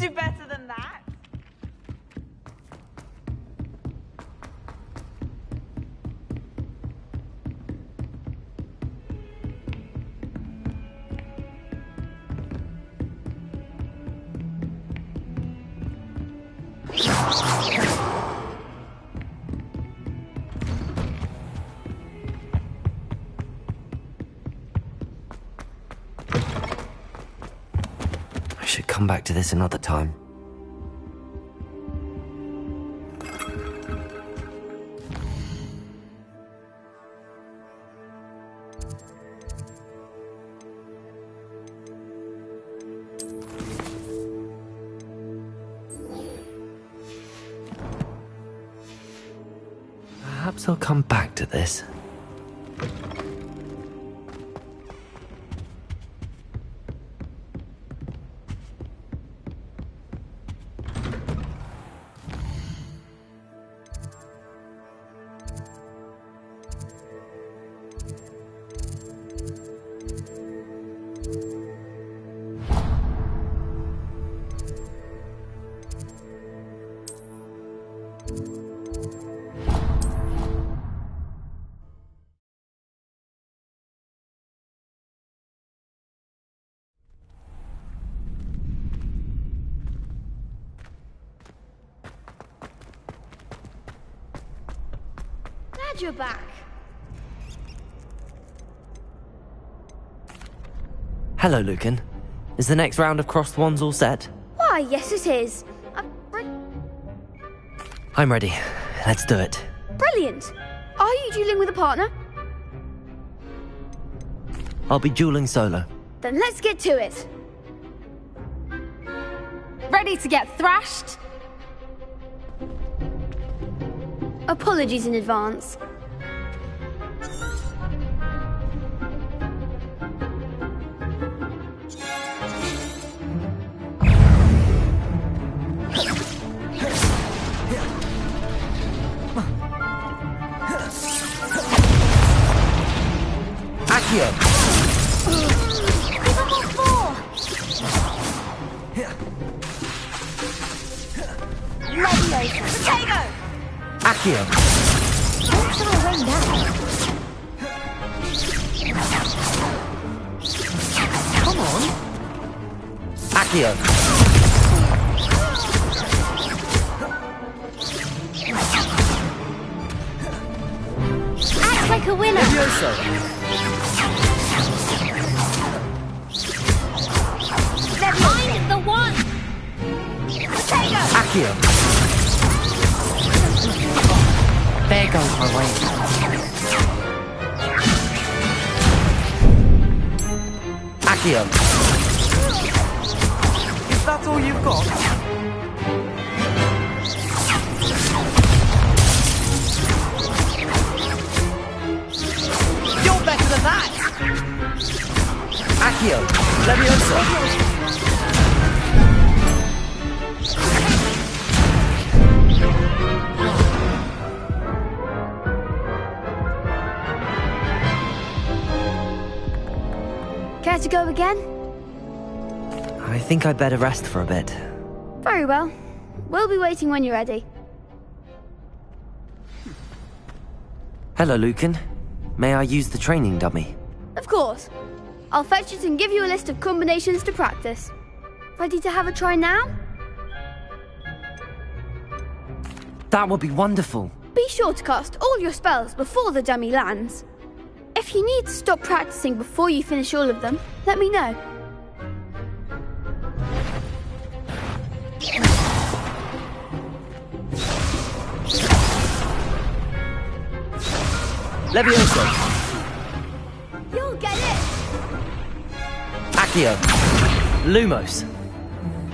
do better than that. I should come back to this another time. Perhaps I'll come back to this. Glad you're back. Hello, Lucan. Is the next round of crossed wands all set? Why, yes it is. I'm ready. Let's do it. Brilliant. Are you dueling with a partner? I'll be dueling solo. Then let's get to it. Ready to get thrashed? Apologies in advance. Accio! Potato! Accio! Don't try to rain down. Come on! Accio! Act like a winner. Levioso! Find the one. Potato! Accio! There goes my way. Accio! Is that all you've got? You're better than that! Accio! Levioso! Care to go again? I think I'd better rest for a bit. Very well. We'll be waiting when you're ready. Hello, Lucan. May I use the training dummy? Of course. I'll fetch it and give you a list of combinations to practice. Ready to have a try now? That would be wonderful. Be sure to cast all your spells before the dummy lands. If you need to stop practicing before you finish all of them, let me know. Levioso! You'll get it! Accio! Lumos!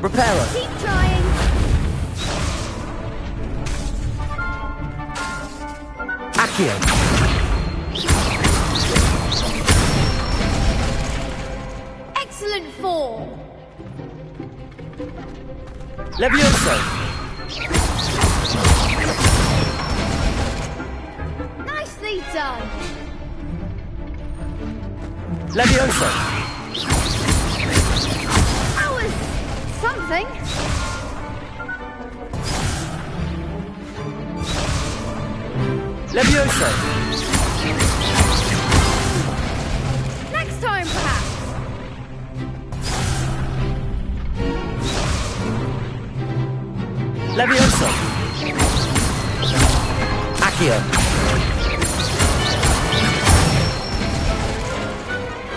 Reparo! Keep trying! Accio! Excellent form! Levioso! Nicely done! Levioso! That was something. Levioso! Next time, perhaps. Levioso! Accio!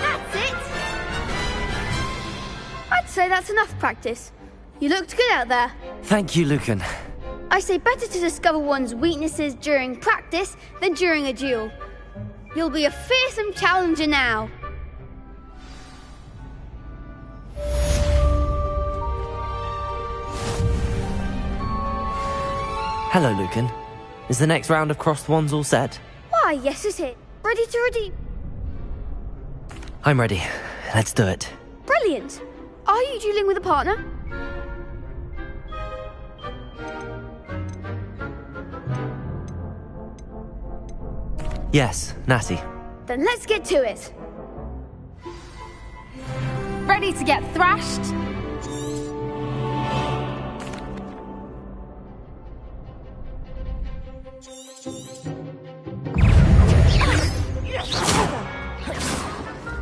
That's it. I'd say that's enough practice. You looked good out there. Thank you, Lucan. I say better to discover one's weaknesses during practice than during a duel. You'll be a fearsome challenger now. Hello, Lucan. Is the next round of crossed wands all set? Why, yes it is. Ready to redeem. I'm ready. Let's do it. Brilliant. Are you dueling with a partner? Yes, Natty. Then let's get to it. Ready to get thrashed?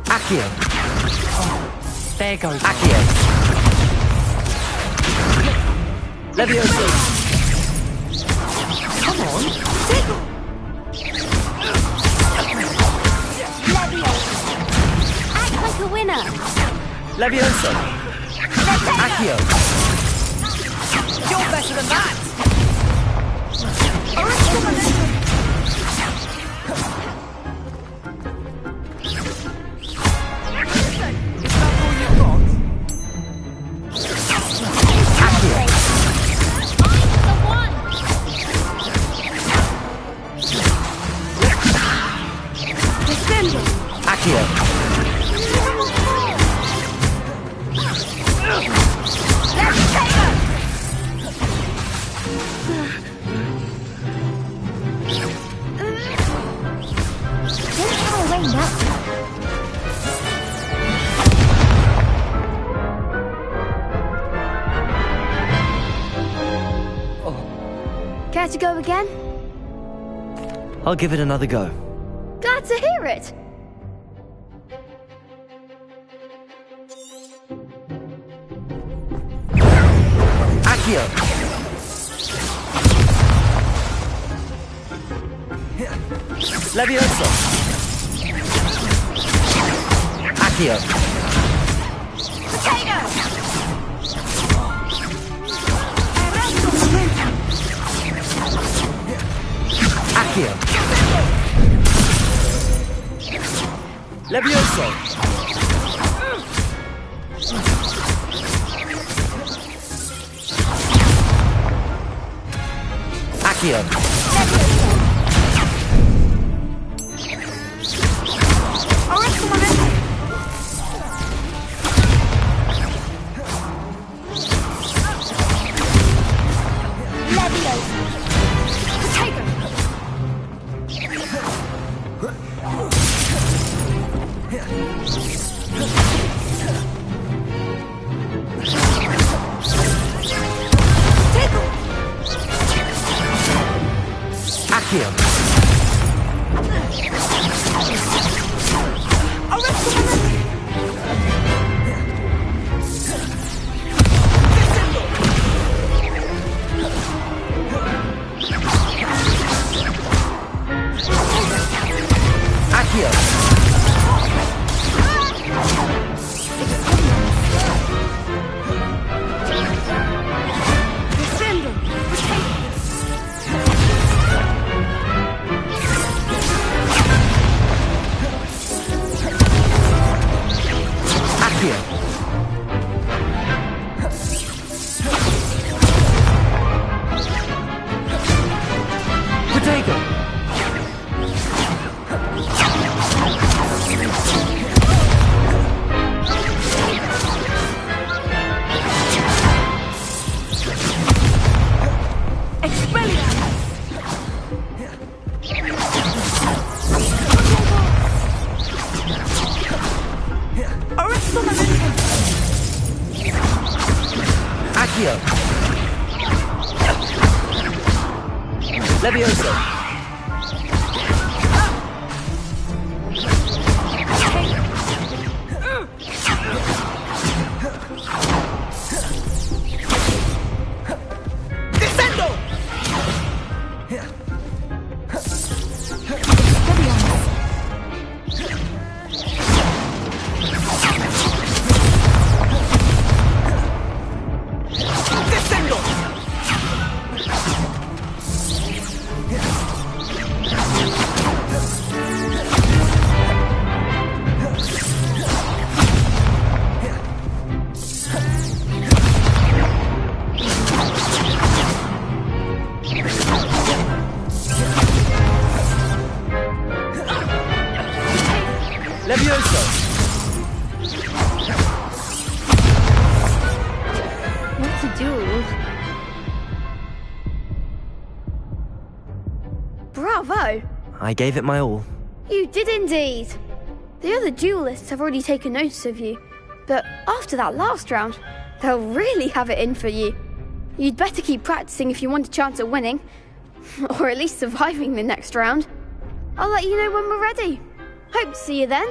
Accio! There goes. Accio! Levioso! Come on. Act like a winner. Levioso! Accio! You're better than that! Is that all you've got? Accio! Accio! Care to go again? I'll give it another go. Glad to hear it. Accio! Levioso! Accio! Accio! Levioso! Accio! Accio! Accio! Levioso! Levioso! What a duel. Bravo! I gave it my all. You did indeed. The other duelists have already taken notice of you, but after that last round, they'll really have it in for you. You'd better keep practicing if you want a chance at winning, or at least surviving the next round. I'll let you know when we're ready. Hope to see you then.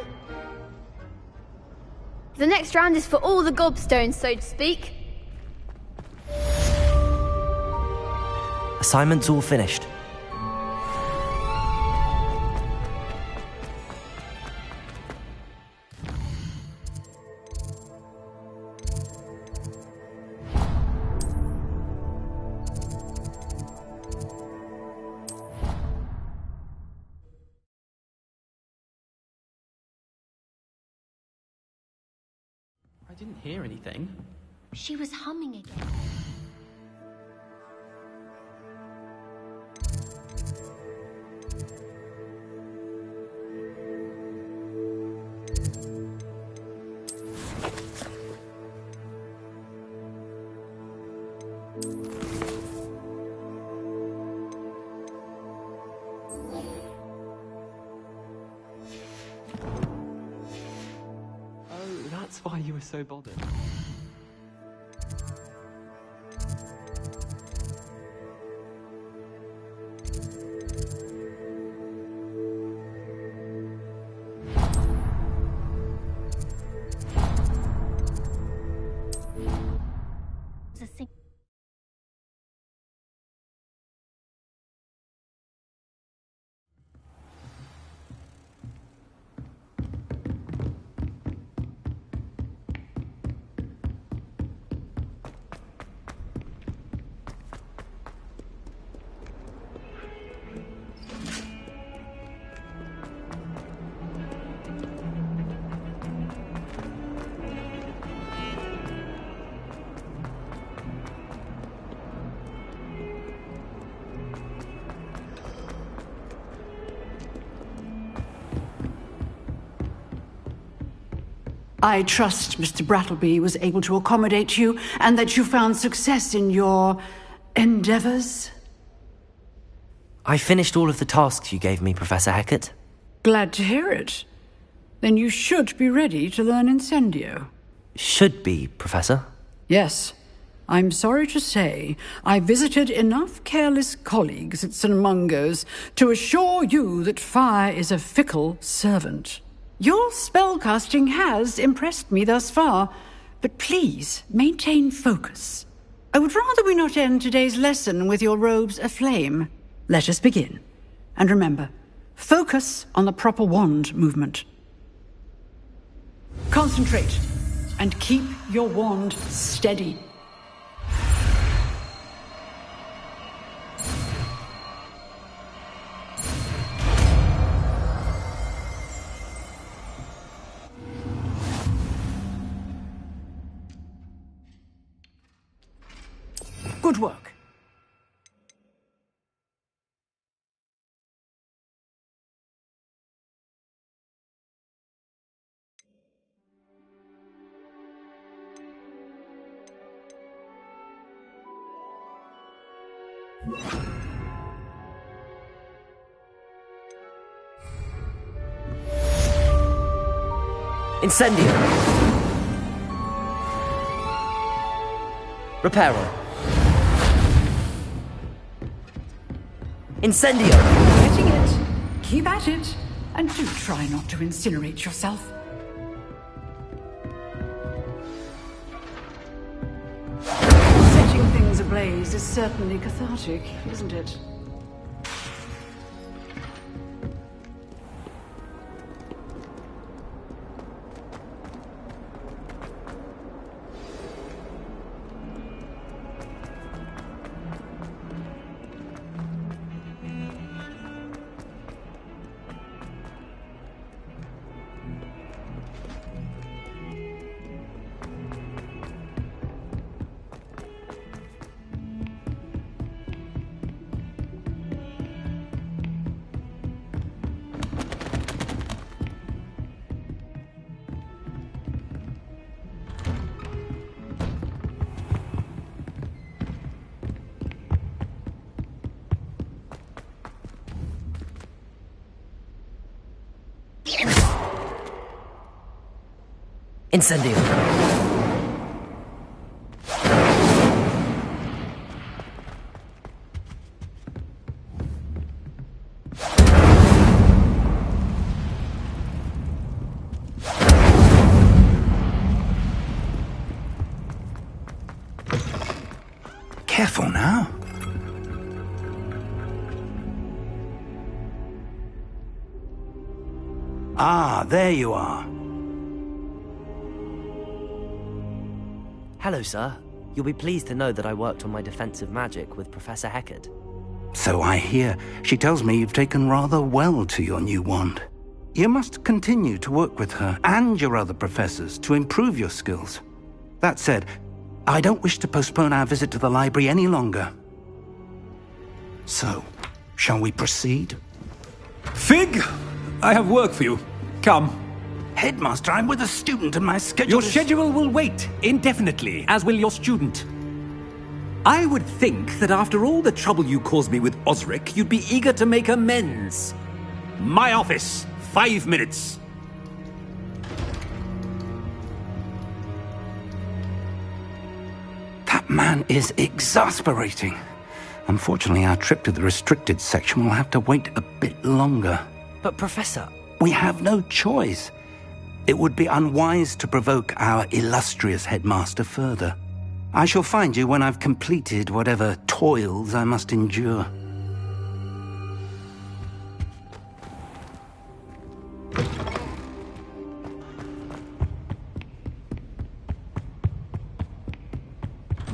The next round is for all the gobstones, so to speak. Assignment's all finished. I didn't hear anything. She was humming again. Oh, that's why you were so bothered. The thing. I trust Mr. Brattleby was able to accommodate you and that you found success in your endeavors. I finished all of the tasks you gave me, Professor Hecat. Glad to hear it. Then you should be ready to learn Incendio. Should be, Professor. Yes. I'm sorry to say, I visited enough careless colleagues at St. Mungo's to assure you that fire is a fickle servant. Your spellcasting has impressed me thus far, but please maintain focus. I would rather we not end today's lesson with your robes aflame. Let us begin. And remember, focus on the proper wand movement. Concentrate and keep your wand steady. Good work. Incendio! Reparo! Incendio! Getting it. Keep at it. And do try not to incinerate yourself. Setting things ablaze is certainly cathartic, isn't it? Incendio! Careful now. Ah, there you are. Hello, sir. You'll be pleased to know that I worked on my defensive magic with Professor Heckard. So I hear. She tells me you've taken rather well to your new wand. You must continue to work with her and your other professors to improve your skills. That said, I don't wish to postpone our visit to the library any longer. So, shall we proceed? Fig, I have work for you. Come. Headmaster, I'm with a student and my schedule Your is... schedule will wait indefinitely, as will your student. I would think that after all the trouble you caused me with Osric, you'd be eager to make amends. My office, 5 minutes. That man is exasperating. Unfortunately, our trip to the restricted section will have to wait a bit longer. But Professor... We have no choice. It would be unwise to provoke our illustrious headmaster further. I shall find you when I've completed whatever toils I must endure.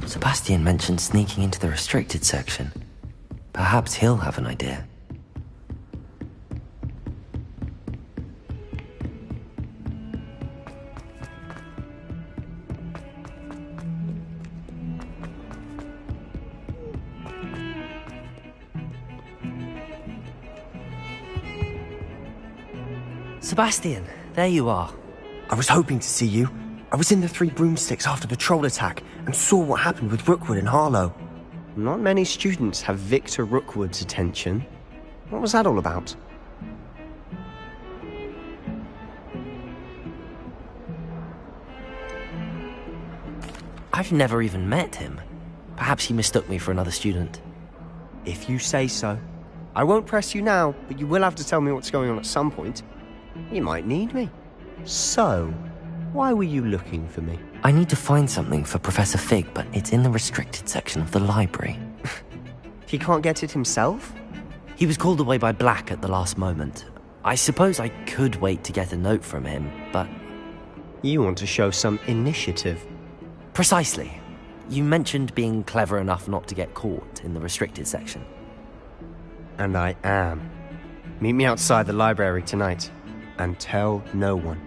Sebastian mentioned sneaking into the restricted section. Perhaps he'll have an idea. Sebastian, there you are. I was hoping to see you. I was in the Three Broomsticks after the troll attack and saw what happened with Rookwood and Harlow. Not many students have Victor Rookwood's attention. What was that all about? I've never even met him. Perhaps he mistook me for another student. If you say so. I won't press you now, but you will have to tell me what's going on at some point. You might need me. So, why were you looking for me? I need to find something for Professor Fig, but it's in the restricted section of the library. He can't get it himself? He was called away by Black at the last moment. I suppose I could wait to get a note from him, but... You want to show some initiative. Precisely. You mentioned being clever enough not to get caught in the restricted section. And I am. Meet me outside the library tonight, and tell no one.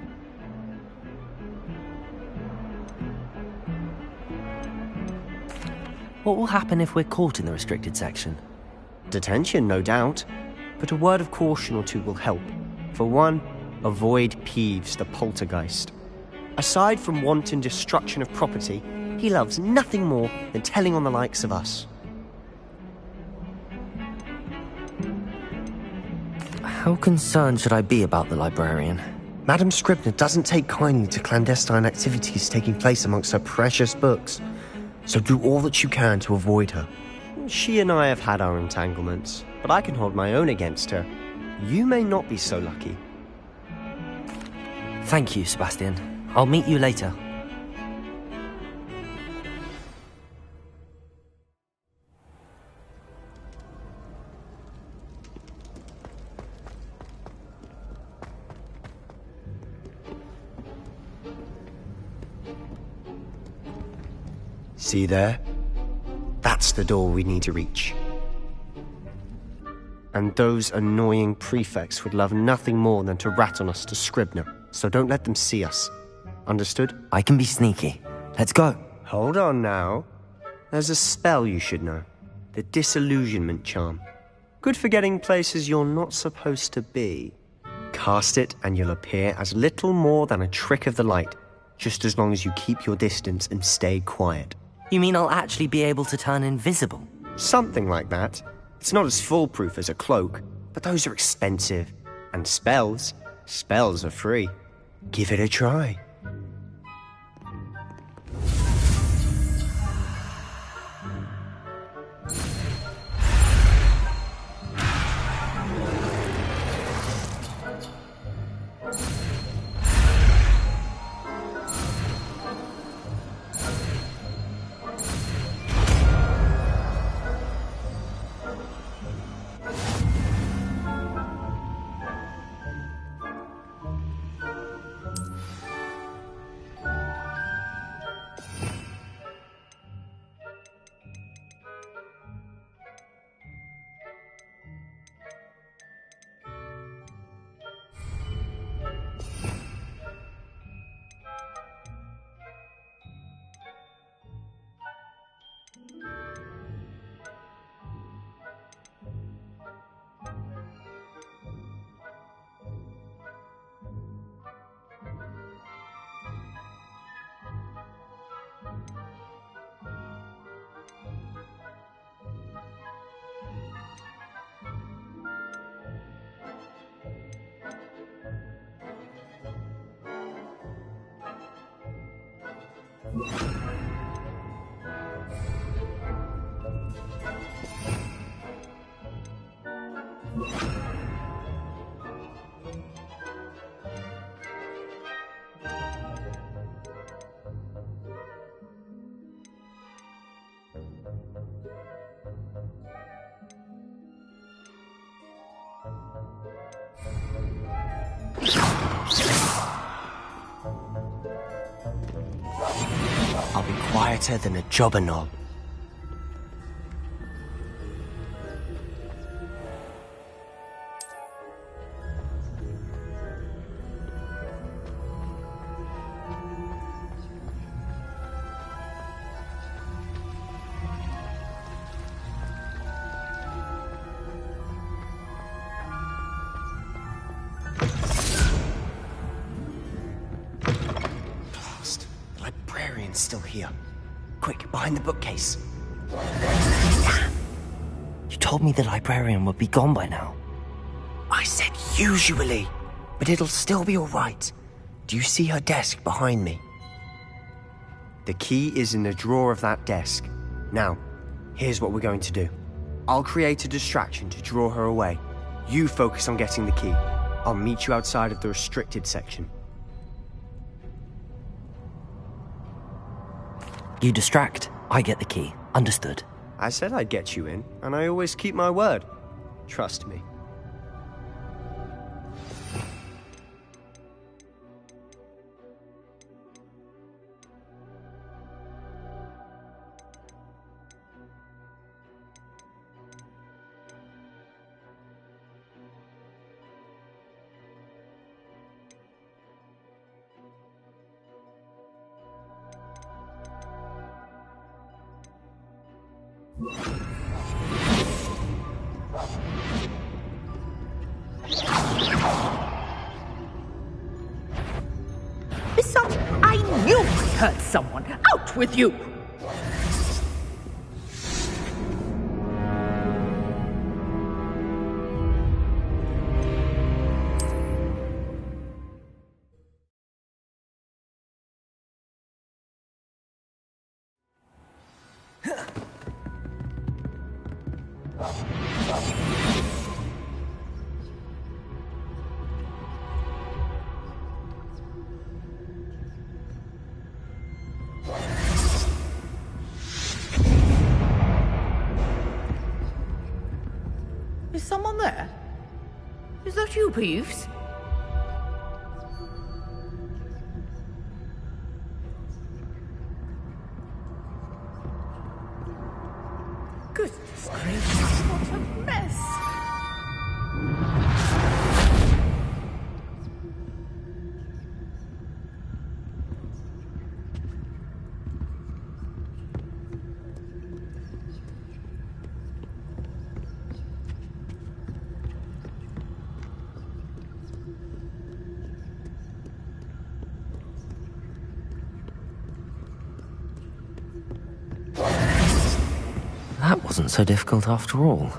What will happen if we're caught in the restricted section? Detention, no doubt. But a word of caution or two will help. For one, avoid Peeves, the poltergeist. Aside from wanton destruction of property, he loves nothing more than telling on the likes of us. How concerned should I be about the librarian? Madam Scribner doesn't take kindly to clandestine activities taking place amongst her precious books, so do all that you can to avoid her. She and I have had our entanglements, but I can hold my own against her. You may not be so lucky. Thank you, Sebastian. I'll meet you later. See there? That's the door we need to reach. And those annoying prefects would love nothing more than to rat on us to Scribner, so don't let them see us. Understood? I can be sneaky. Let's go. Hold on now. There's a spell you should know. The Disillusionment Charm. Good for getting places you're not supposed to be. Cast it and you'll appear as little more than a trick of the light, just as long as you keep your distance and stay quiet. You mean I'll actually be able to turn invisible? Something like that. It's not as foolproof as a cloak, but those are expensive. And spells are free. Give it a try. I'll be quieter than a jobber knob. Still here. Quick, behind the bookcase. You told me the librarian would be gone by now. I said usually, but it'll still be all right. Do you see her desk behind me? The key is in the drawer of that desk. Now, here's what we're going to do. I'll create a distraction to draw her away. You focus on getting the key. I'll meet you outside of the restricted section. You distract, I get the key. Understood. I said I'd get you in, and I always keep my word. Trust me. I knew I hurt someone. Out with you! Is someone there? Is that you, Peeves? Goodness gracious, what a mess! That wasn't so difficult after all.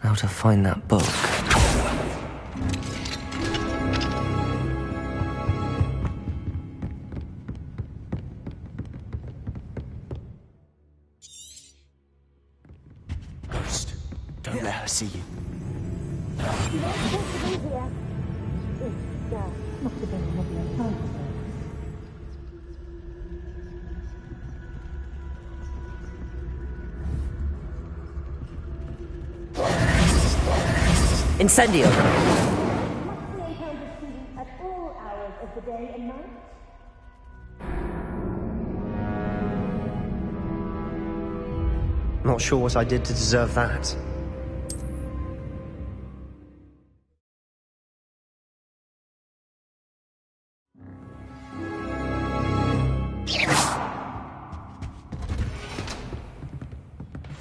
Now to find that book. Ghost, don't let her see you. Incendio! At all hours of the day and night? Not sure what I did to deserve that.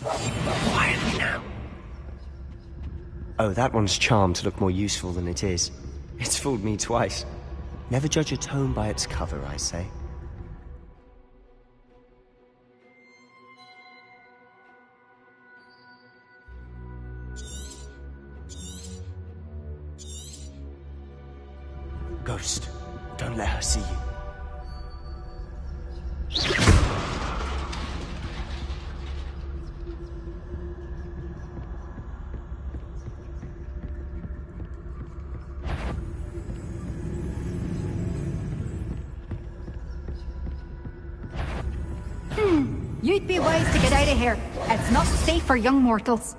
Quietly now. Oh, that one's charmed to look more useful than it is. It's fooled me twice. Never judge a tome by its cover, I say. Ghost, don't let her see you. You'd be wise to get out of here. It's not safe for young mortals.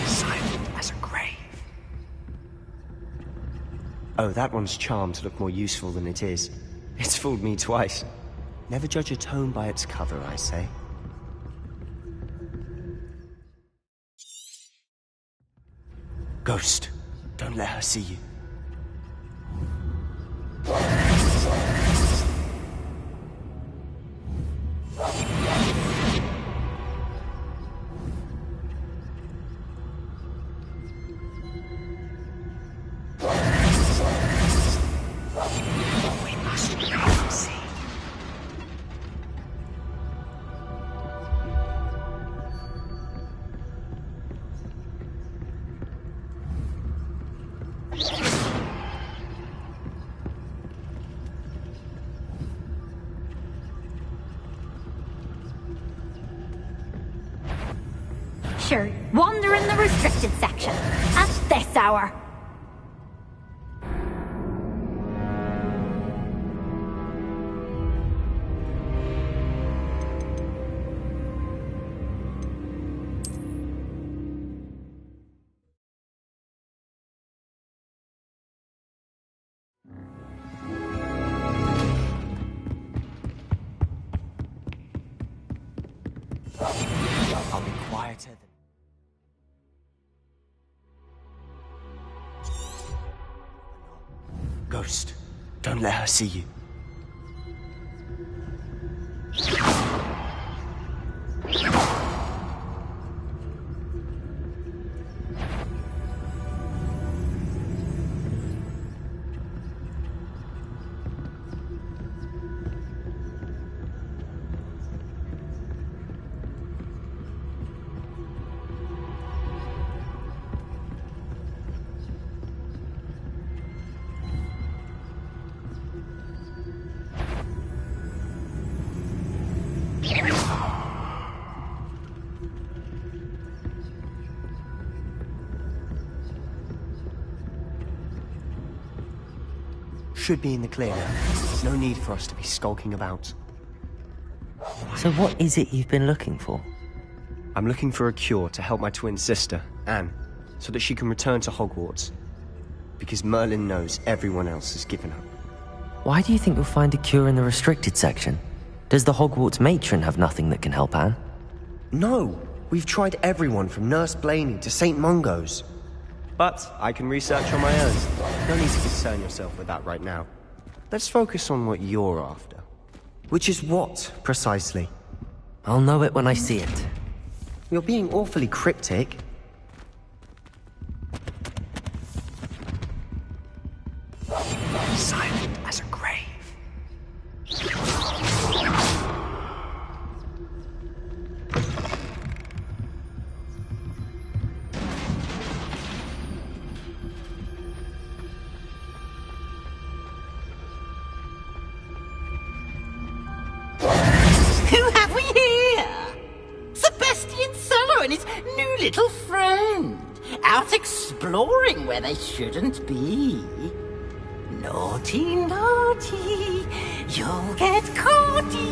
Silent as a grave. Oh, that one's charmed to look more useful than it is. It's fooled me twice. Never judge a tome by its cover, I say. Ghost, don't let her see you. Sure, wander in the restricted section at this hour. I'll be quieter than... Ghost, don't let her see you. should be in the clear now. There's no need for us to be skulking about. So what is it you've been looking for? I'm looking for a cure to help my twin sister, Anne, so that she can return to Hogwarts. Because Merlin knows everyone else has given up. Why do you think you'll find a cure in the restricted section? Does the Hogwarts matron have nothing that can help Anne? No! We've tried everyone from Nurse Blaney to St. Mungo's. But I can research on my own. No need to concern yourself with that right now. Let's focus on what you're after. Which is what, precisely? I'll know it when I see it. You're being awfully cryptic. Silent as a grave. Who have we here? Sebastian Cello and his new little friend. Out exploring where they shouldn't be. Naughty, naughty, you'll get caughty.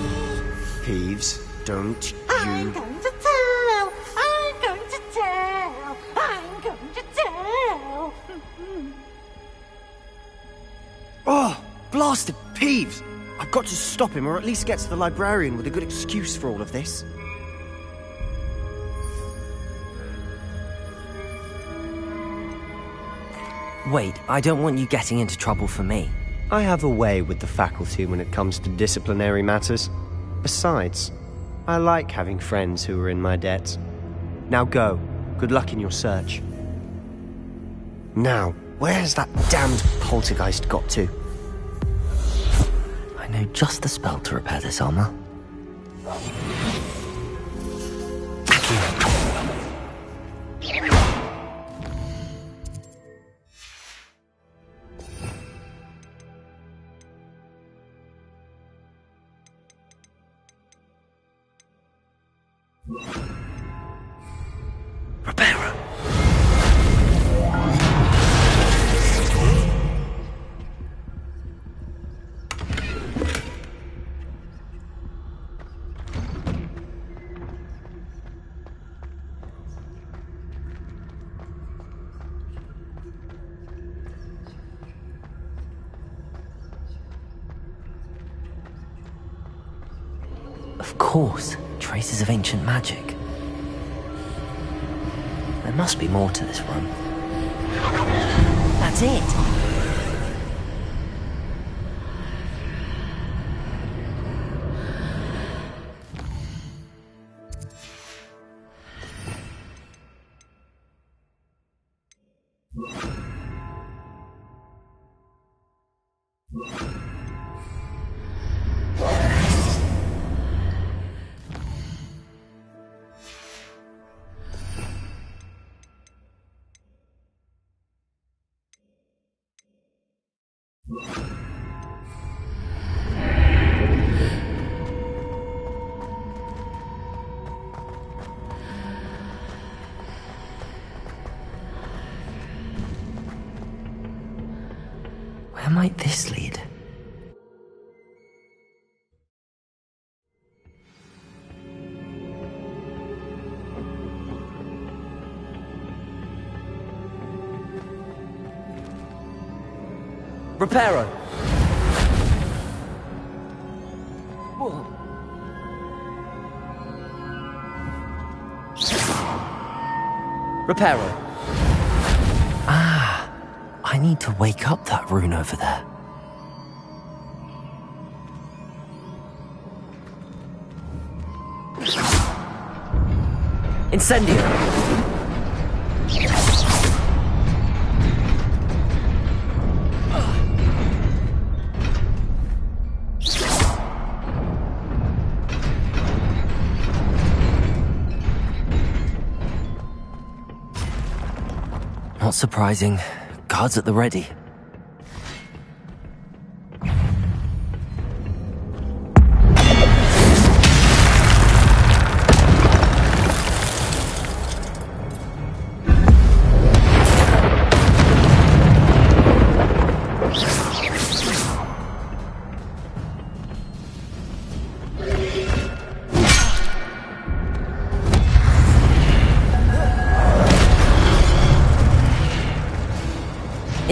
Peeves, don't I'm you... going to tell, I'm going to tell, I'm going to tell. Oh, blasted Peeves! I've got to stop him, or at least get to the librarian with a good excuse for all of this. Wait, I don't want you getting into trouble for me. I have a way with the faculty when it comes to disciplinary matters. Besides, I like having friends who are in my debt. Now go. Good luck in your search. Now, where's that damned poltergeist got to? I know just the spell to repair this armor. Repairer. Of course, traces of ancient magic. There must be more to this room. That's it! Where might this lead? Reparo! Whoa. Reparo. Ah, I need to wake up that rune over there. Incendio! Not surprising. Guards at the ready.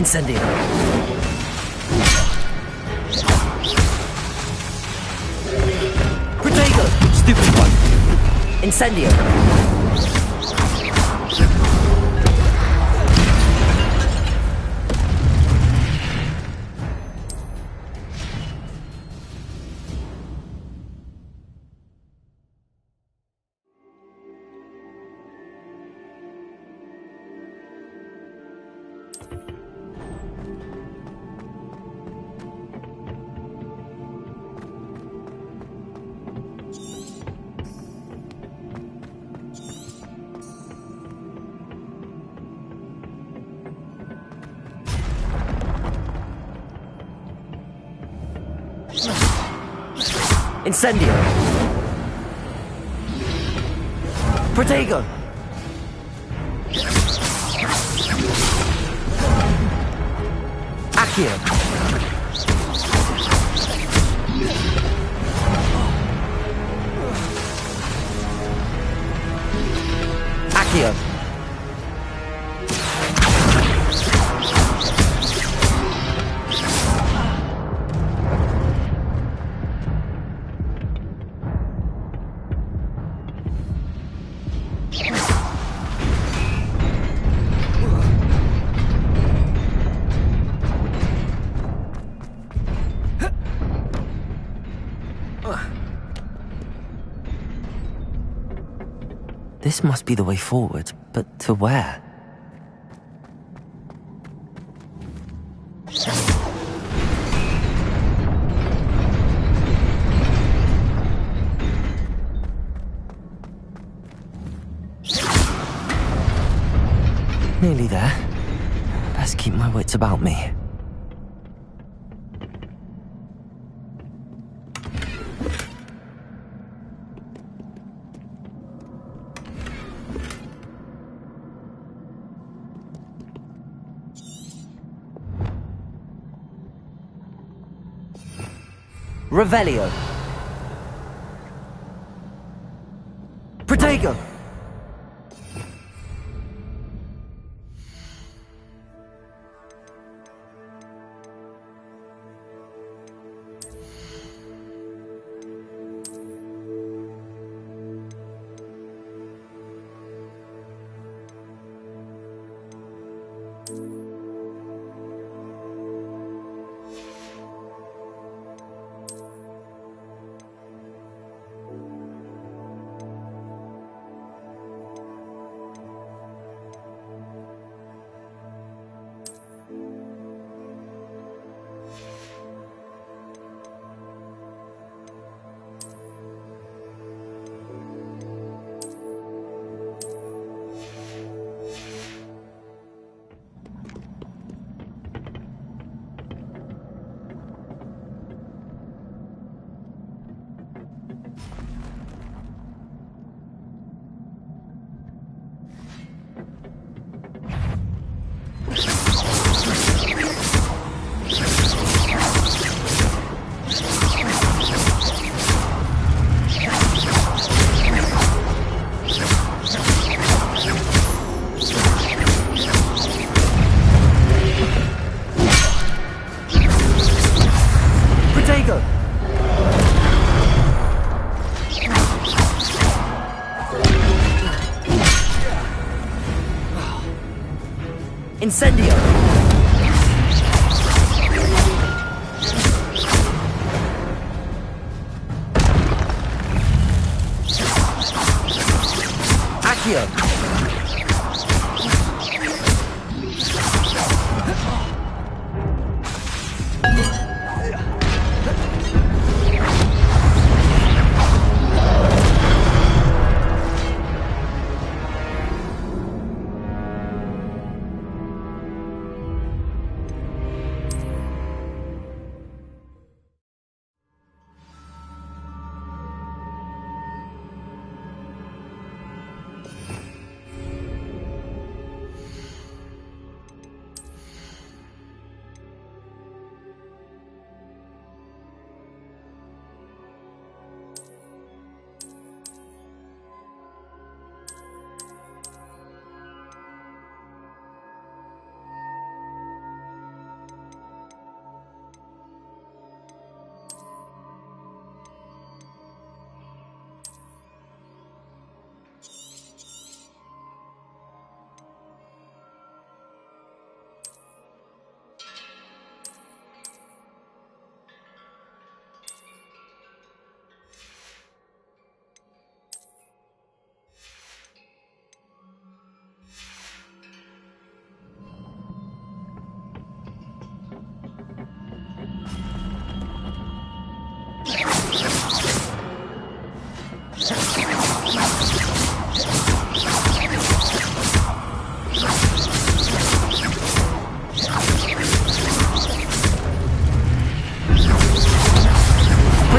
Incendio. Protego! Stupid one. Incendio. Incendio. Protego. Accio. Accio. This must be the way forward, but to where? Nearly there. Best keep my wits about me. Revelio. Protego. Incendio! Accio!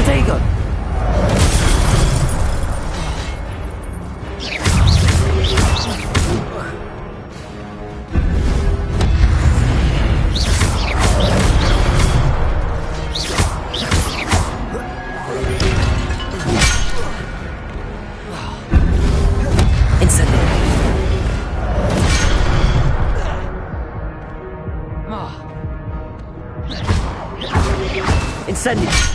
Protego! Incendio!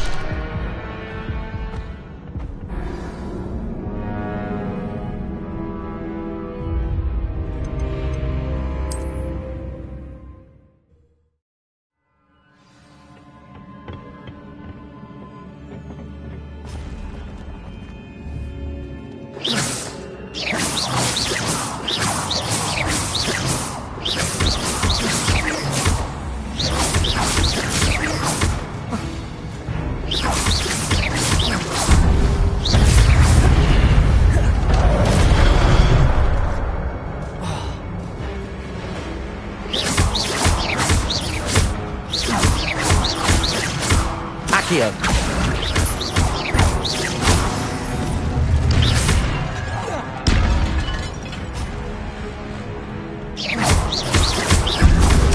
Accio.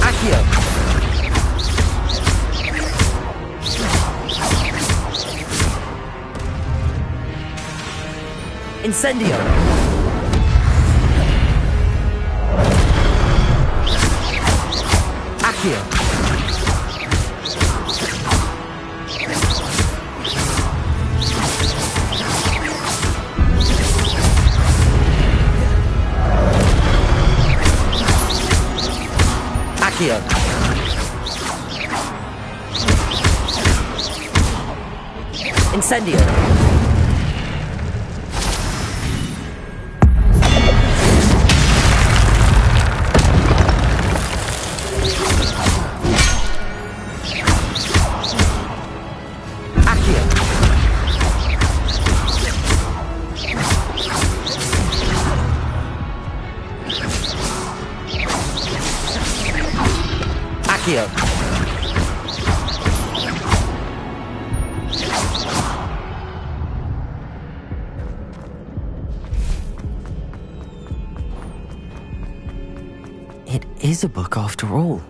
Accio. Incendio. Accio. Accio. Incendio. Accio. Accio. It is a book after all.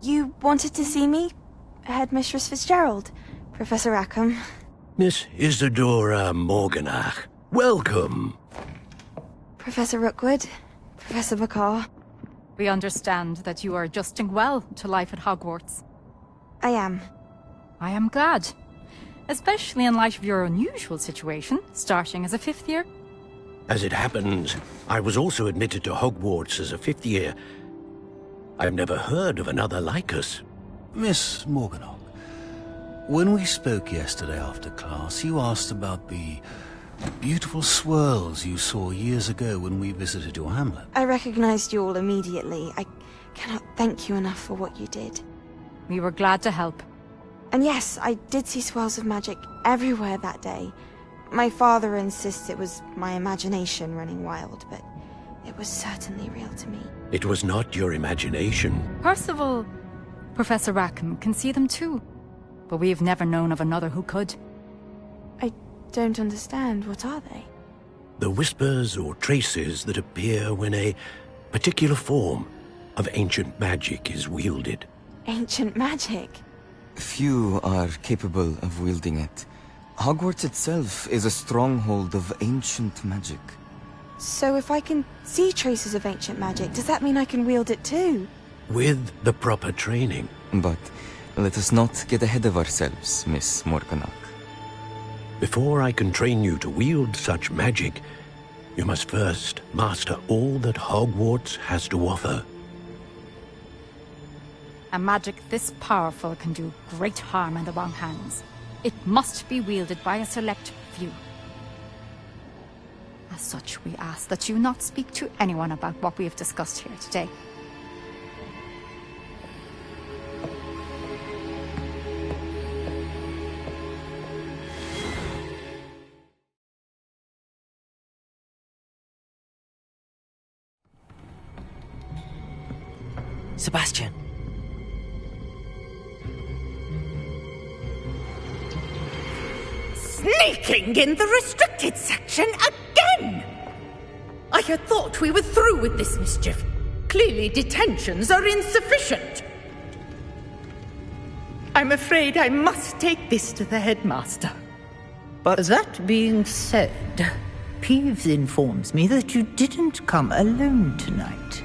You wanted to see me? Headmistress Fitzgerald, Professor Rackham. Miss Isadora Morganach, welcome. Professor Rookwood, Professor Bakar. We understand that you are adjusting well to life at Hogwarts. I am. I am glad. Especially in light of your unusual situation, starting as a 5th year. As it happens, I was also admitted to Hogwarts as a 5th year. I've never heard of another like us. Miss Morganach, when we spoke yesterday after class, you asked about the beautiful swirls you saw years ago when we visited your hamlet. I recognized you all immediately. I cannot thank you enough for what you did. We were glad to help. And yes, I did see swirls of magic everywhere that day. My father insists it was my imagination running wild, but it was certainly real to me. It was not your imagination. Percival, Professor Rackham can see them too. But we have never known of another who could. I don't understand. What are they? The whispers or traces that appear when a particular form of ancient magic is wielded. Ancient magic? Few are capable of wielding it. Hogwarts itself is a stronghold of ancient magic. So if I can see traces of ancient magic, does that mean I can wield it too? With the proper training. But let us not get ahead of ourselves, Miss Morganach. Before I can train you to wield such magic, you must first master all that Hogwarts has to offer. A magic this powerful can do great harm in the wrong hands. It must be wielded by a select few. As such, we ask that you not speak to anyone about what we have discussed here today. Sebastian. Sneaking in the restricted section again! I had thought we were through with this mischief. Clearly detentions are insufficient. I'm afraid I must take this to the headmaster. But that being said, Peeves informs me that you didn't come alone tonight.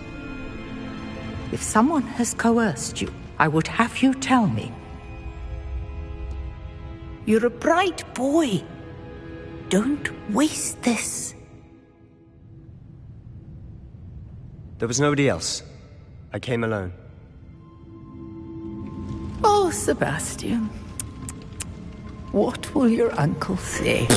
If someone has coerced you, I would have you tell me. You're a bright boy. Don't waste this. There was nobody else. I came alone. Oh, Sebastian. What will your uncle say?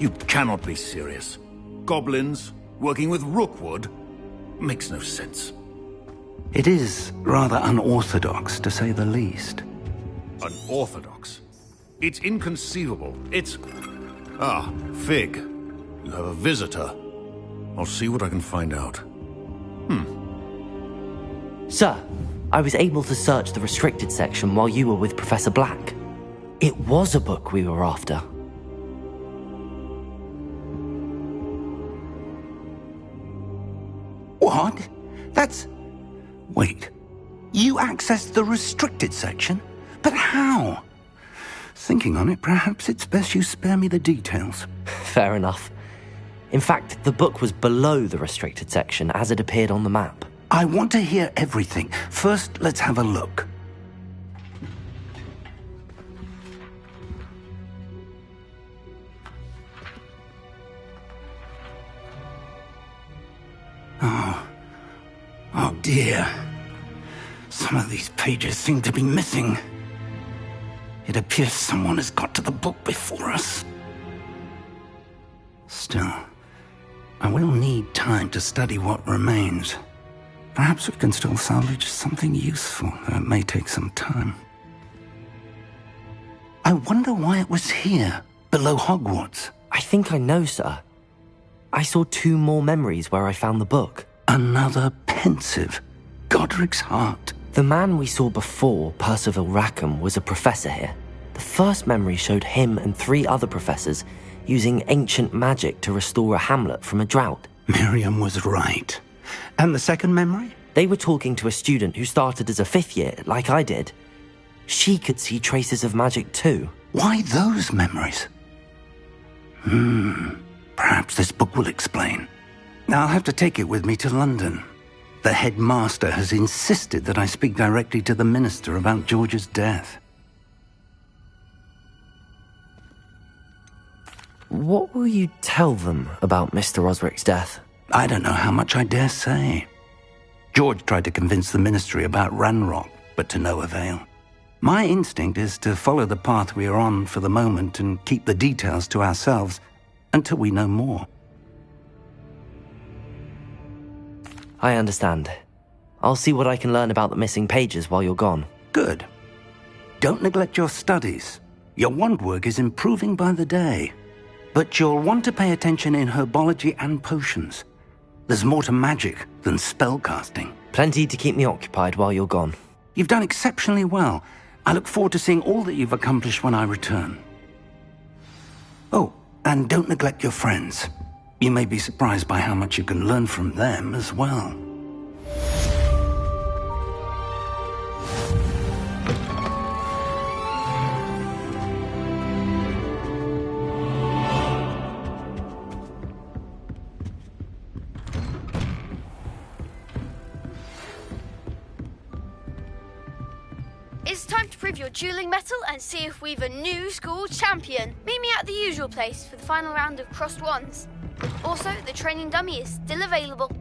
You cannot be serious. Goblins working with Rookwood? Makes no sense. It is rather unorthodox, to say the least. Unorthodox? It's inconceivable. It's... Ah, Fig. You have a visitor. I'll see what I can find out. Sir, I was able to search the restricted section while you were with Professor Black. It was a book we were after. What? That's... Wait. You accessed the restricted section? But how? Thinking on it, perhaps it's best you spare me the details. Fair enough. In fact, the book was below the restricted section as it appeared on the map. I want to hear everything. First, let's have a look. Oh dear. Some of these pages seem to be missing. It appears someone has got to the book before us. Still, I will need time to study what remains. Perhaps we can still salvage something useful, though it may take some time. I wonder why it was here, below Hogwarts. I think I know, sir. I saw 2 more memories where I found the book. Another pensive. Godric's heart. The man we saw before, Percival Rackham, was a professor here. The first memory showed him and 3 other professors using ancient magic to restore a hamlet from a drought. Miriam was right. And the second memory? They were talking to a student who started as a 5th year, like I did. She could see traces of magic too. Why those memories? Perhaps this book will explain. I'll have to take it with me to London. The headmaster has insisted that I speak directly to the minister about George's death. What will you tell them about Mr. Osric's death? I don't know how much I dare say. George tried to convince the ministry about Ranrock, but to no avail. My instinct is to follow the path we are on for the moment and keep the details to ourselves until we know more. I understand. I'll see what I can learn about the missing pages while you're gone. Good. Don't neglect your studies. Your wand work is improving by the day. But you'll want to pay attention in herbology and potions. There's more to magic than spellcasting. Plenty to keep me occupied while you're gone. You've done exceptionally well. I look forward to seeing all that you've accomplished when I return. Oh, and don't neglect your friends. You may be surprised by how much you can learn from them as well. It's time to prove your dueling mettle and see if we've a new school champion. Meet me at the usual place for the final round of crossed wands. Also, the training dummy is still available.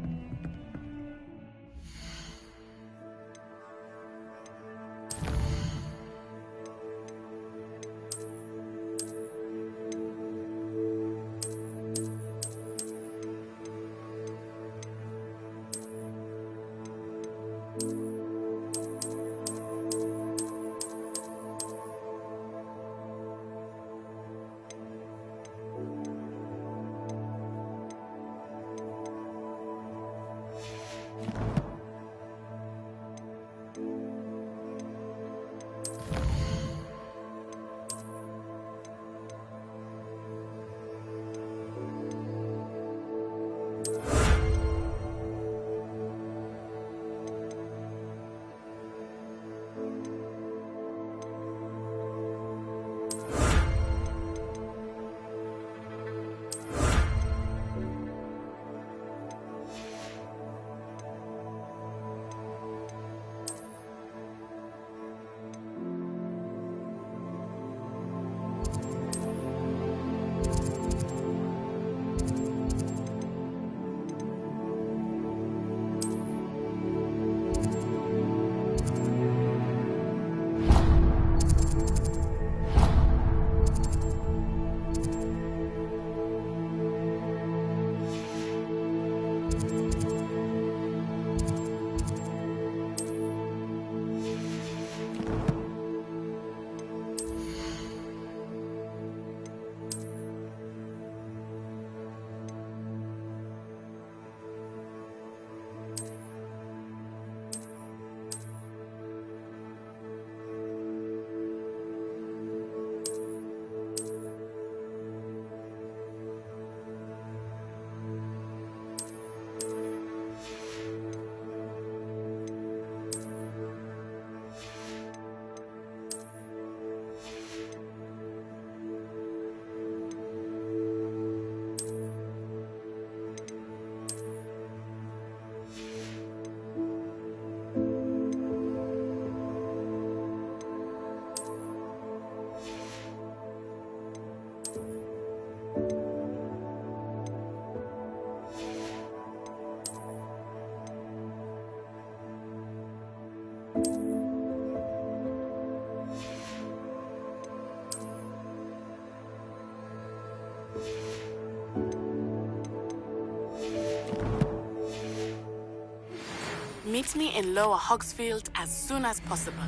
Meet me in Lower Hogsfield as soon as possible.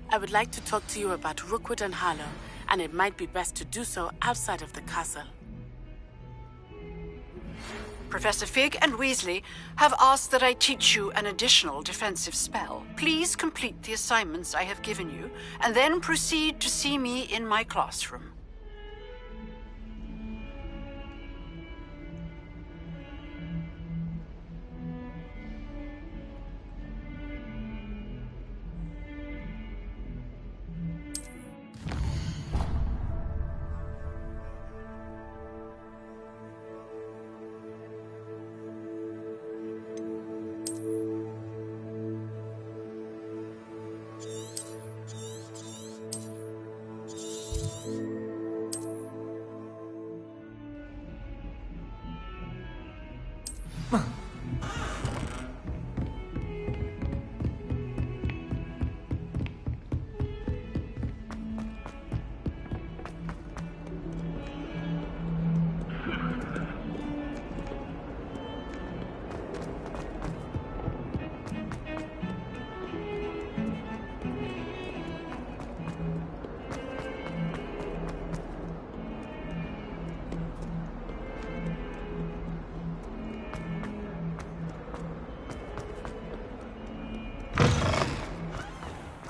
I would like to talk to you about Rookwood and Harlow, and it might be best to do so outside of the castle. Professor Fig and Weasley have asked that I teach you an additional defensive spell. Please complete the assignments I have given you, and then proceed to see me in my classroom.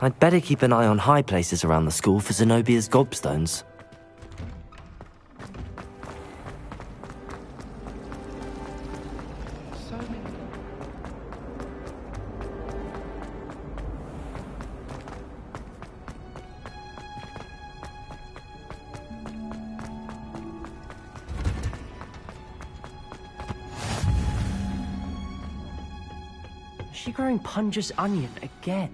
I'd better keep an eye on high places around the school for Zenobia's gobstones. Is she growing Punja's onion again?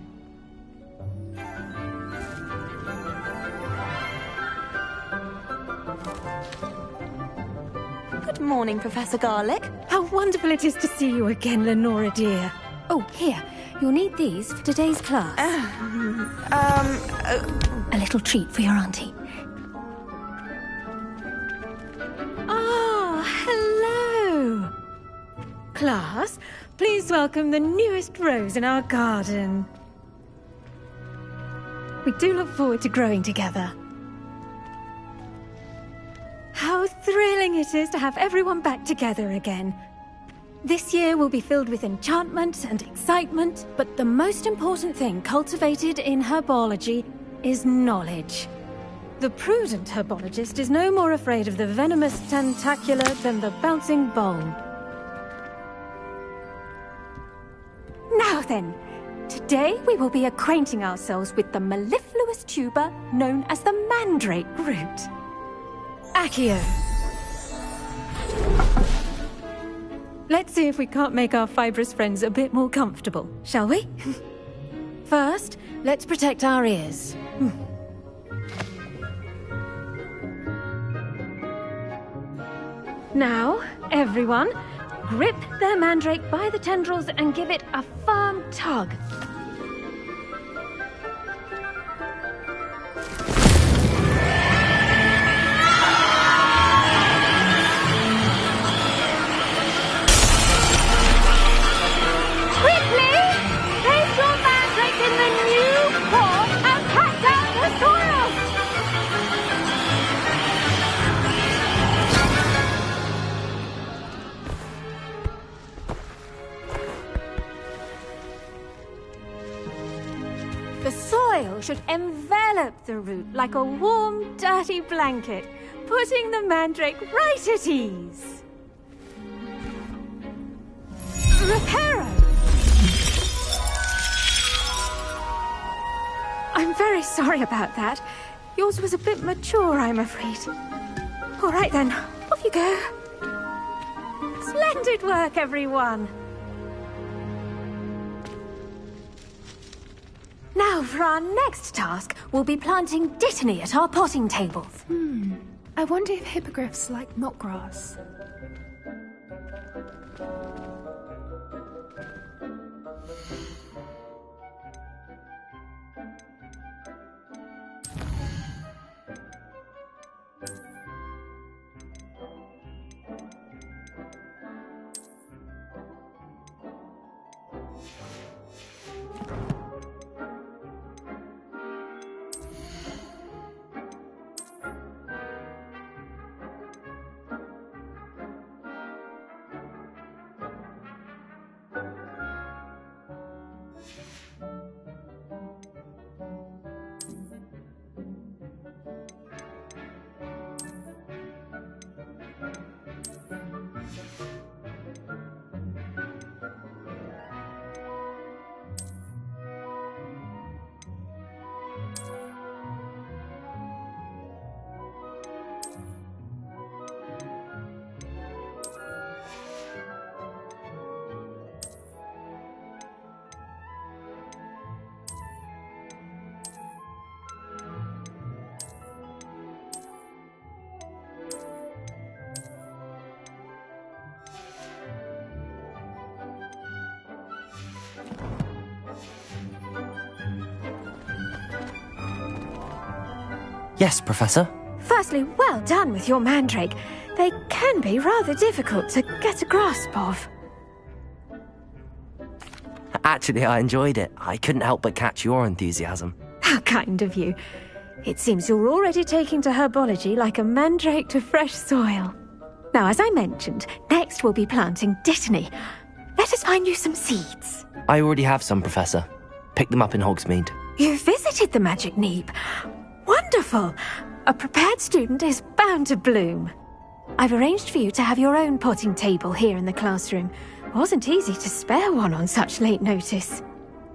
Good morning, Professor Garlick. How wonderful it is to see you again, Lenora dear. Oh, here. You'll need these for today's class. A little treat for your auntie. Ah, hello. Class, please welcome the newest rose in our garden. We do look forward to growing together. How thrilling it is to have everyone back together again. This year will be filled with enchantment and excitement, but the most important thing cultivated in herbology is knowledge. The prudent herbologist is no more afraid of the venomous tentacula than the bouncing bowl. Now then, today we will be acquainting ourselves with the mellifluous tuber known as the mandrake root. Accio. Let's see if we can't make our fibrous friends a bit more comfortable, shall we? First, let's protect our ears. Now, everyone, grip their mandrake by the tendrils and give it a firm tug. Should envelop the root like a warm, dirty blanket, putting the mandrake right at ease. Reparo! I'm very sorry about that. Yours was a bit mature, I'm afraid. All right then, off you go. Splendid work, everyone. Now, for our next task, we'll be planting dittany at our potting tables. I wonder if hippogriffs like knotgrass. Yes, Professor? Firstly, well done with your mandrake. They can be rather difficult to get a grasp of. Actually, I enjoyed it. I couldn't help but catch your enthusiasm. How kind of you. It seems you're already taking to herbology like a mandrake to fresh soil. Now, as I mentioned, next we'll be planting dittany. Let us find you some seeds. I already have some, Professor. Pick them up in Hogsmeade. You visited the Magic Neep. Wonderful! A prepared student is bound to bloom. I've arranged for you to have your own potting table here in the classroom. Wasn't easy to spare one on such late notice.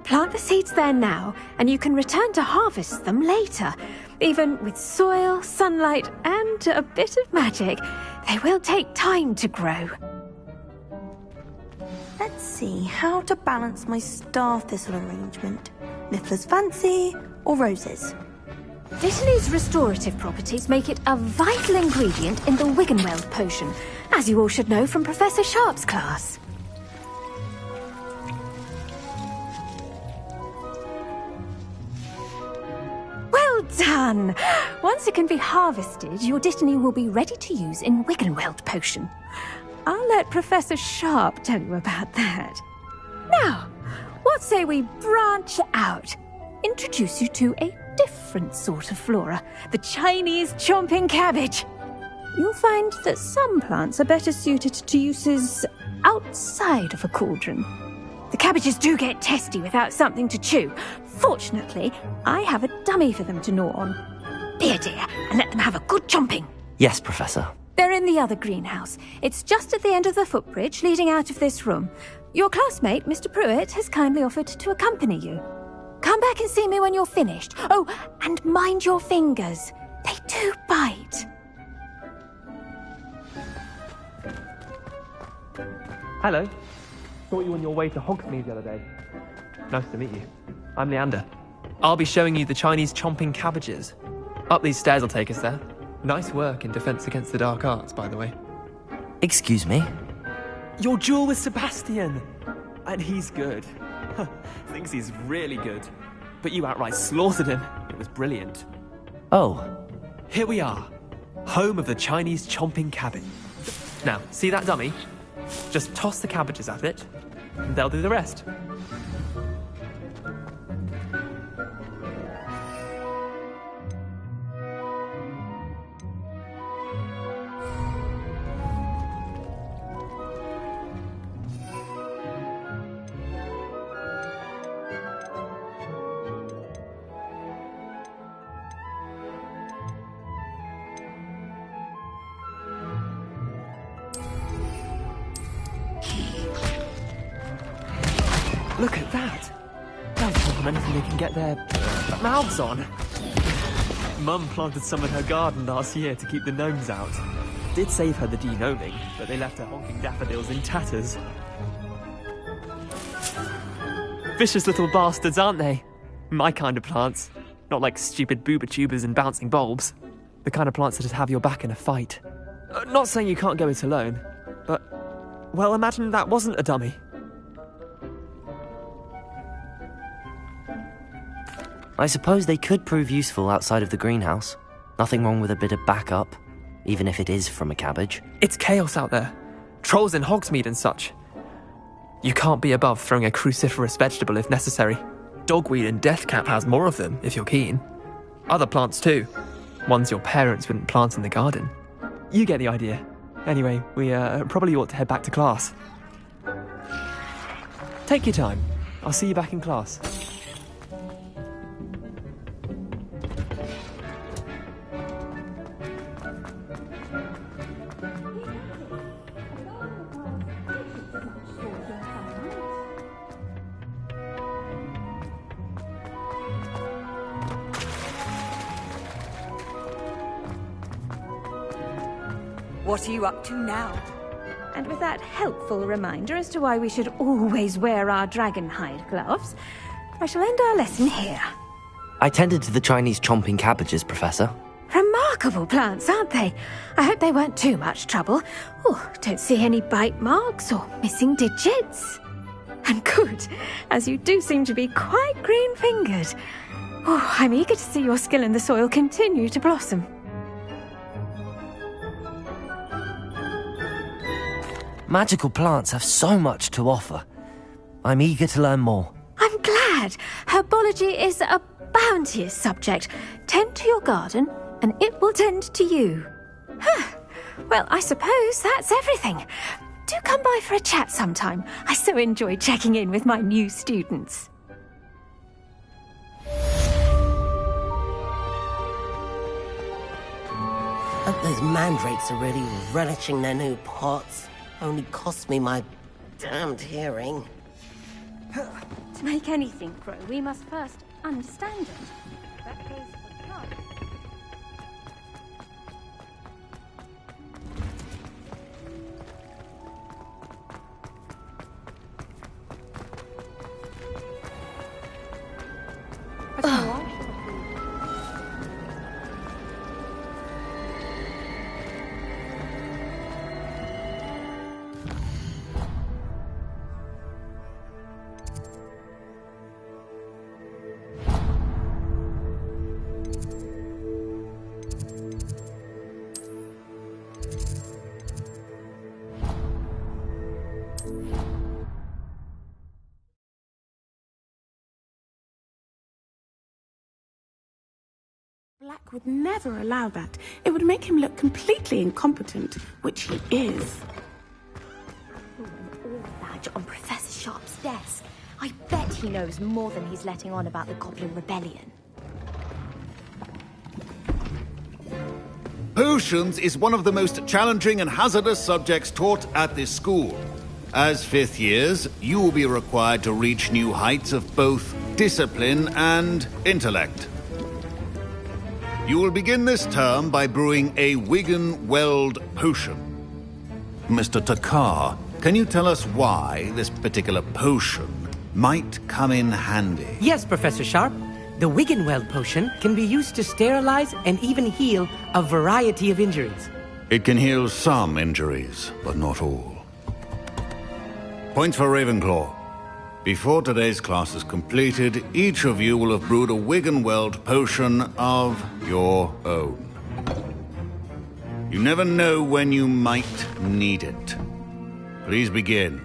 Plant the seeds there now, and you can return to harvest them later. Even with soil, sunlight, and a bit of magic, they will take time to grow. Let's see how to balance my star thistle arrangement. Niffler's fancy or roses? Dittany's restorative properties make it a vital ingredient in the Wiggenweld potion, as you all should know from Professor Sharp's class. Well done! Once it can be harvested, your Dittany will be ready to use in Wiggenweld potion. I'll let Professor Sharp tell you about that. Now, what say we branch out? Introduce you to a different sort of flora, the Chinese chomping cabbage. You'll find that some plants are better suited to uses outside of a cauldron. The cabbages do get testy without something to chew. Fortunately, I have a dummy for them to gnaw on. Be a dear and let them have a good chomping. Yes, Professor. They're in the other greenhouse. It's just at the end of the footbridge leading out of this room. Your classmate, Mr. Pruitt, has kindly offered to accompany you. Come back and see me when you're finished. Oh, and mind your fingers. They do bite. Hello. Thought you were on your way to Hogsmeade the other day. Nice to meet you. I'm Leander. I'll be showing you the Chinese chomping cabbages. Up these stairs will take us there. Nice work in Defense Against the Dark Arts, by the way. Excuse me? Your duel with Sebastian! And he's good. Thinks he's really good. But you outright slaughtered him. It was brilliant. Oh. Here we are. Home of the Chinese chomping cabbage. Now, see that dummy? Just toss the cabbages at it, and they'll do the rest. Look at that! They'll tell them anything they can get their mouths on. Mum planted some in her garden last year to keep the gnomes out. Did save her the de-gnoming, but they left her honking daffodils in tatters. Vicious little bastards, aren't they? My kind of plants. Not like stupid booba tubers and bouncing bulbs. The kind of plants that'd have your back in a fight. Not saying you can't go it alone, but... well, imagine that wasn't a dummy. I suppose they could prove useful outside of the greenhouse. Nothing wrong with a bit of backup, even if it is from a cabbage. It's chaos out there. Trolls in Hogsmeade and such. You can't be above throwing a cruciferous vegetable if necessary. Dogweed and deathcap has more of them, if you're keen. Other plants too. Ones your parents wouldn't plant in the garden. You get the idea. Anyway, we probably ought to head back to class. Take your time. I'll see you back in class. What are you up to now? And with that helpful reminder as to why we should always wear our dragonhide gloves, I shall end our lesson here. I tended to the Chinese chomping cabbages, Professor. Remarkable plants, aren't they? I hope they weren't too much trouble. Oh, don't see any bite marks or missing digits. And good, as you do seem to be quite green-fingered. Oh, I'm eager to see your skill in the soil continue to blossom. Magical plants have so much to offer. I'm eager to learn more. I'm glad. Herbology is a bounteous subject. Tend to your garden, and it will tend to you. Well, I suppose that's everything. Do come by for a chat sometime. I so enjoy checking in with my new students. Hope those mandrakes are really relishing their new pots. Only cost me my damned hearing. To make anything grow, we must first understand it. That goes for plants. Black would never allow that. It would make him look completely incompetent, which he is. An badge on Professor Sharp's desk. I bet he knows more than he's letting on about the Goblin Rebellion. Potions is one of the most challenging and hazardous subjects taught at this school. As fifth years, you will be required to reach new heights of both discipline and intellect. You will begin this term by brewing a Wigan Weld potion. Mr. Takar, can you tell us why this particular potion might come in handy? Yes, Professor Sharp. The Wiggenweld potion can be used to sterilize and even heal a variety of injuries. It can heal some injuries, but not all. Points for Ravenclaw. Before today's class is completed, each of you will have brewed a Wiggenweld potion of your own. You never know when you might need it. Please begin.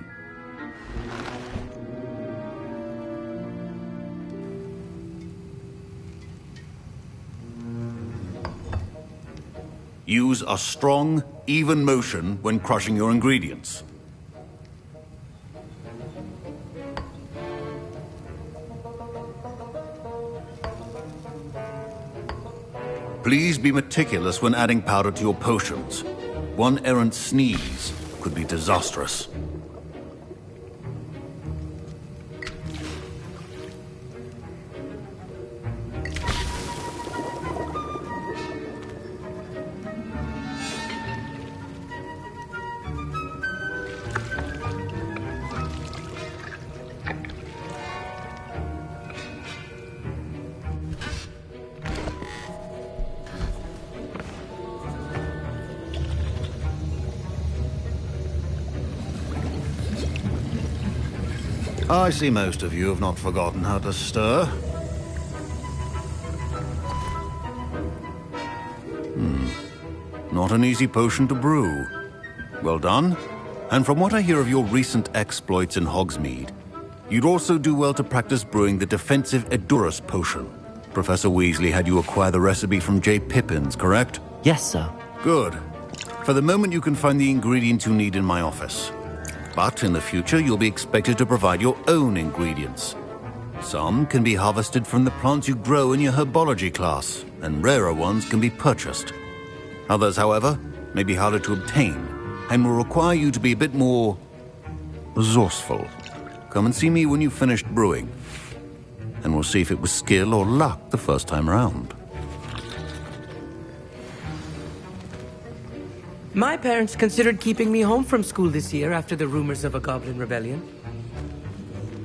Use a strong, even motion when crushing your ingredients. Please be meticulous when adding powder to your potions. One errant sneeze could be disastrous. I see most of you have not forgotten how to stir. Not an easy potion to brew. Well done. And from what I hear of your recent exploits in Hogsmeade, you'd also do well to practice brewing the defensive Edurus potion. Professor Weasley had you acquire the recipe from J. Pippins, correct? Yes, sir. Good. For the moment, you can find the ingredients you need in my office. But in the future, you'll be expected to provide your own ingredients. Some can be harvested from the plants you grow in your herbology class, and rarer ones can be purchased. Others, however, may be harder to obtain, and will require you to be a bit more resourceful. Come and see me when you've finished brewing, and we'll see if it was skill or luck the first time round. My parents considered keeping me home from school this year after the rumors of a Goblin Rebellion.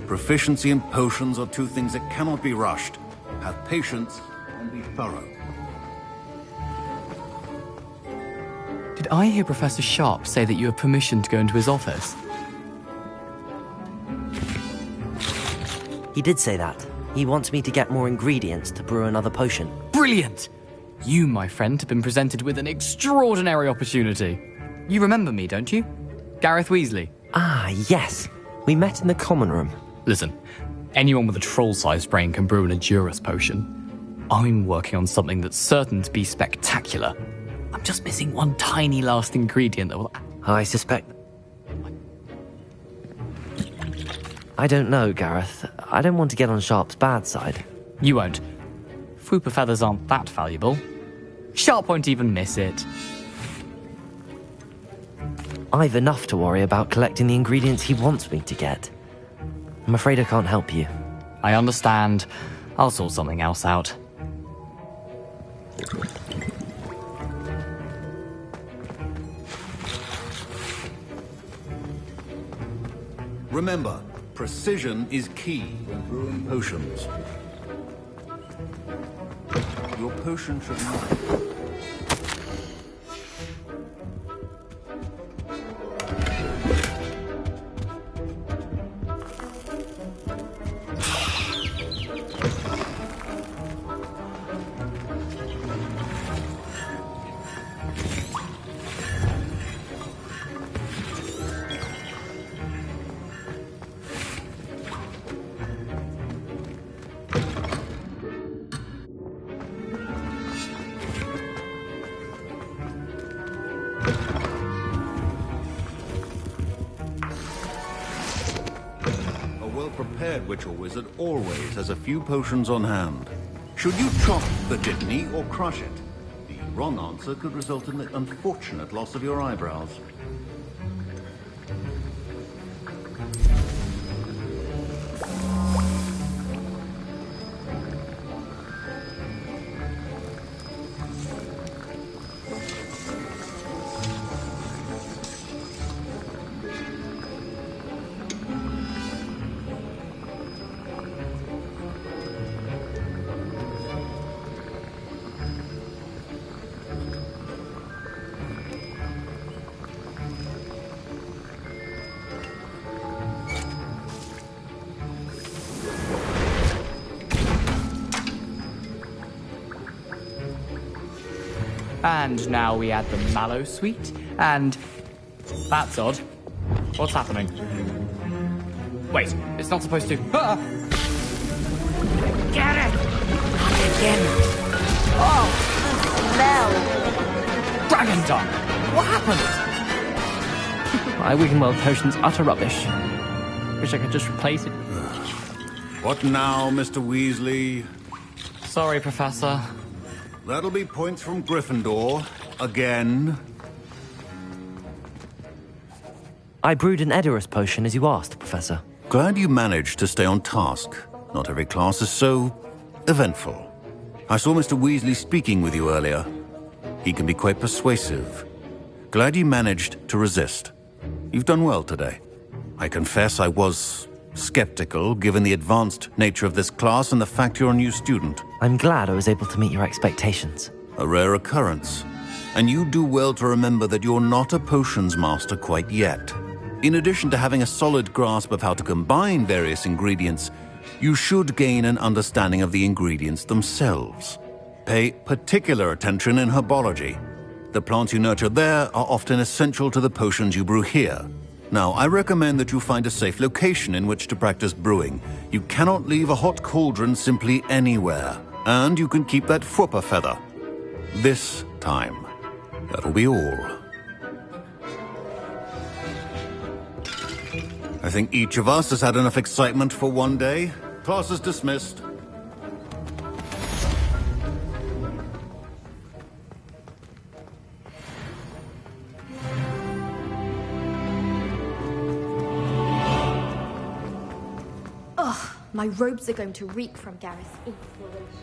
Proficiency and potions are two things that cannot be rushed. Have patience and be thorough. Did I hear Professor Sharp say that you have permission to go into his office? He did say that. He wants me to get more ingredients to brew another potion. Brilliant! You, my friend, have been presented with an extraordinary opportunity. You remember me, don't you? Gareth Weasley. Ah, yes. We met in the common room. Listen, anyone with a troll-sized brain can brew an Edurus potion. I'm working on something that's certain to be spectacular. I'm just missing one tiny last ingredient that will... I suspect... I don't know, Gareth. I don't want to get on Sharp's bad side. You won't. Fwooper feathers aren't that valuable. Sharp won't even miss it. I've enough to worry about collecting the ingredients he wants me to get. I'm afraid I can't help you. I understand. I'll sort something else out. Remember, precision is key when brewing potions. Your potion should not... well-prepared witch or wizard always has a few potions on hand. Should you chop the jitney or crush it? The wrong answer could result in the unfortunate loss of your eyebrows. And now we add the mallow sweet, and... That's odd. What's happening? Wait, it's not supposed to... Ah! Get it! Again. Oh, the smell! Dragon dung! What happened? My Wiggenweld potion's utter rubbish. Wish I could just replace it. What now, Mr. Weasley? Sorry, Professor. That'll be points from Gryffindor. Again. I brewed an Edurus potion as you asked, Professor. Glad you managed to stay on task. Not every class is so eventful. I saw Mr. Weasley speaking with you earlier. He can be quite persuasive. Glad you managed to resist. You've done well today. I confess I was skeptical, given the advanced nature of this class and the fact you're a new student. I'm glad I was able to meet your expectations. A rare occurrence. And you do well to remember that you're not a potions master quite yet. In addition to having a solid grasp of how to combine various ingredients, you should gain an understanding of the ingredients themselves. Pay particular attention in herbology. The plants you nurture there are often essential to the potions you brew here. Now, I recommend that you find a safe location in which to practice brewing. You cannot leave a hot cauldron simply anywhere. And you can keep that Fwooper feather. This time. That'll be all. I think each of us has had enough excitement for one day. Class is dismissed. Ugh, my robes are going to reek from Gareth's influence.